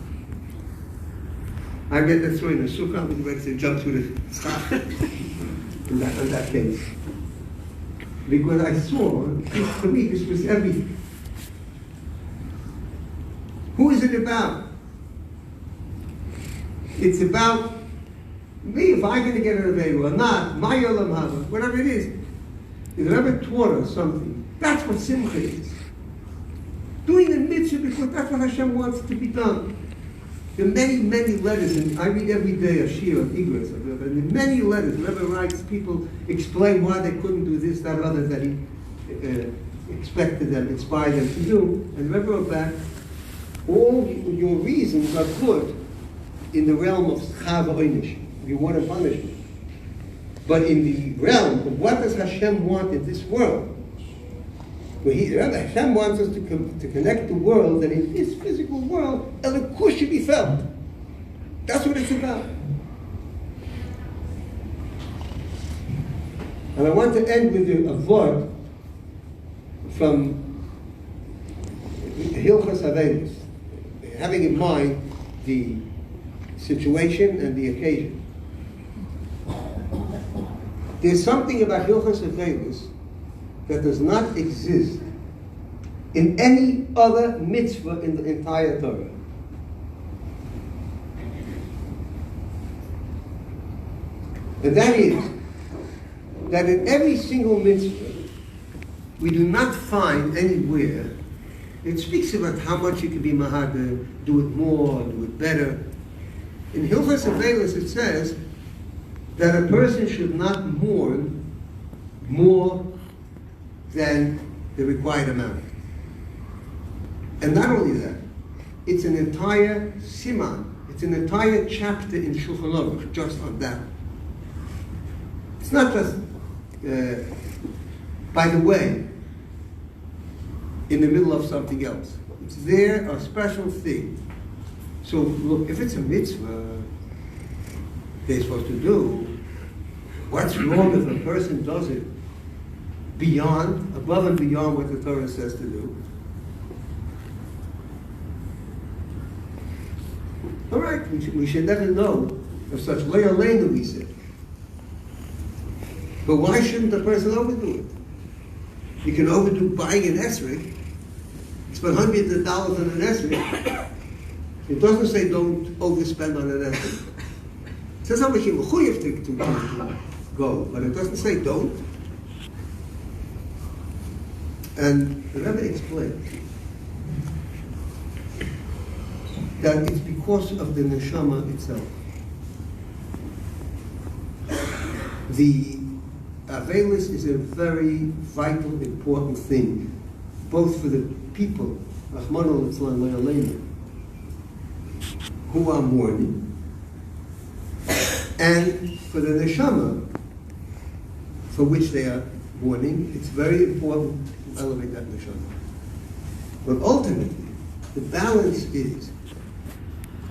I get that story in the sukkah. I'm ready to jump through the schach in that case. Because I saw, for me, this was everything. Who is it about? It's about me, if I'm going to get an Aveira or not, my Olam Haba, whatever it is. If the Rebbe taught us something, that's what Simcha is. Doing the mitzvah because that's what Hashem wants to be done. There are many, many letters, and I read every day a shir of Igros, and in many letters, the Rebbe writes, people explain why they couldn't do this, that, or other that he expected them, inspired them to do. And the Rebbe wrote back, all your reasons are good in the realm of schava oynish. You want a punishment. But in the realm of what does Hashem want in this world, where Hashem wants us to connect the world, and in this physical world, Elokus should be felt. That's what it's about. And I want to end with a word from Hilchos Averos, having in mind the situation and the occasion. There's something about Hilchos Averos that does not exist in any other mitzvah in the entire Torah. And that is that in every single mitzvah, we do not find anywhere it speaks about how much you can be mahader, do it more, do it better. In Hilchos Avelis it says that a person should not mourn more than the required amount. And not only that, it's an entire siman, it's an entire chapter in Shulchan Aruch just on that. It's not just, by the way, in the middle of something else. It's there, a special thing. So look, if it's a mitzvah they're supposed to do, what's wrong if a person does it beyond, above and beyond what the Torah says to do? All right, we should never know of such le'aleinu, we said. But why shouldn't a person overdo it? You can overdo buying an esrog, spend hundreds of dollars on an esrog. It doesn't say don't overspend on an esrog. It says how much you're mechuyev to go, but it doesn't say don't. And the Rebbe explains that it's because of the neshama itself. The Avelis is a very vital, important thing, both for the people, Rahmano Litzlan Le'aleinu, who are mourning, and for the neshama, for which they are mourning. It's very important to elevate that neshama. But ultimately, the balance is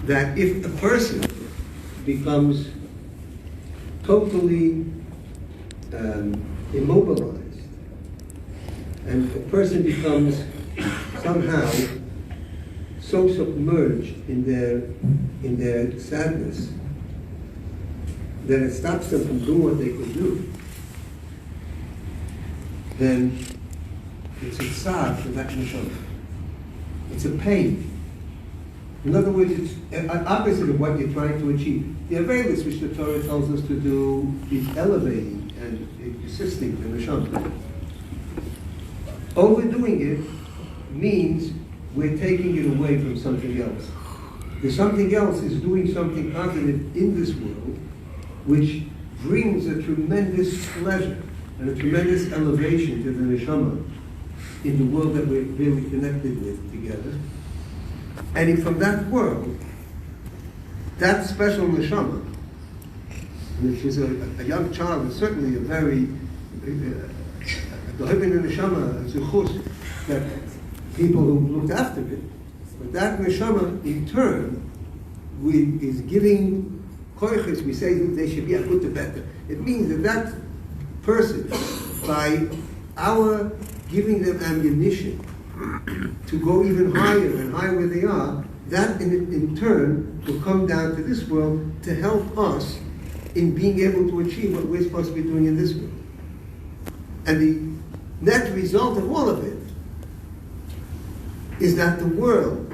that if a person becomes totally immobilized, and a person becomes somehow so submerged in their sadness that it stops them from doing what they could do, then it's a tzad for that neshama. It's a pain. In other words, it's opposite of what you're trying to achieve. The Avelis, which the Torah tells us to do, is elevating and assisting the neshama. Overdoing it means we're taking it away from something else. The something else is doing something positive in this world, which brings a tremendous pleasure and a tremendous elevation to the neshama in the world that we're really connected with together. And from that world, that special neshama, which is a young child, is certainly a very, the neshama is a chus that people who looked after it, but that neshama in turn is giving koiches. We say that they should be a good better. It means that that person, by our giving them ammunition to go even higher and higher where they are, that in turn will come down to this world to help us in being able to achieve what we're supposed to be doing in this world. And the net result of all of it is that the world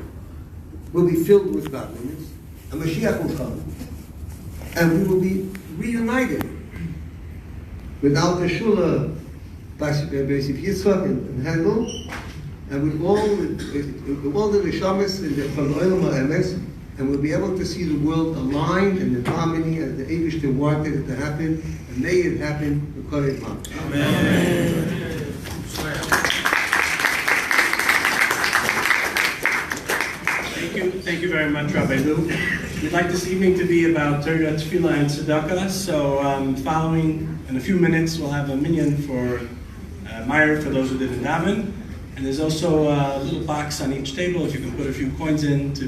will be filled with godliness, and Mashiach will come, and we will be reunited with Al Shula, Yitzchak and Handel, and with all the neshamas from the Olam HaEmes, and we'll be able to see the world aligned and in harmony as the Eibishter wanted it to happen, and may it happen. Amen. Thank you very much, Rabbi Lew. We'd like this evening to be about Torah, Tefillah, and Tzedakah. So following, in a few minutes, we'll have a minyan for Meyer for those who didn't daven. And there's also a little box on each table if you can put a few coins in to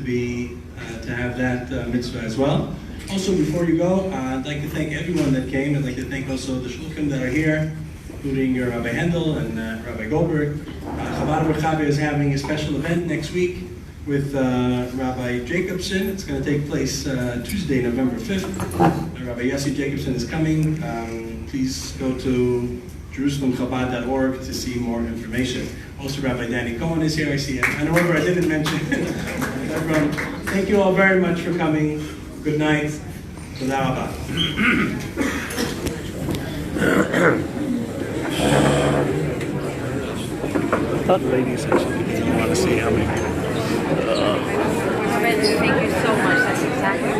have that mitzvah as well. Also, before you go, I'd like to thank everyone that came. I'd like to thank also the shulchan that are here, including your Rabbi Handel and Rabbi Goldberg. Chabad Rechabe is having a special event next week with Rabbi Jacobson. It's going to take place Tuesday, November 5th. Rabbi Yossi Jacobson is coming. Please go to JerusalemChabad.org to see more information. Also, Rabbi Danny Cohen is here, I see it. And however, I didn't mention everyone. Thank you all very much for coming. Good night. Toda rabba. Ladies, actually, you want to see how many people. Thank you so much. That's exactly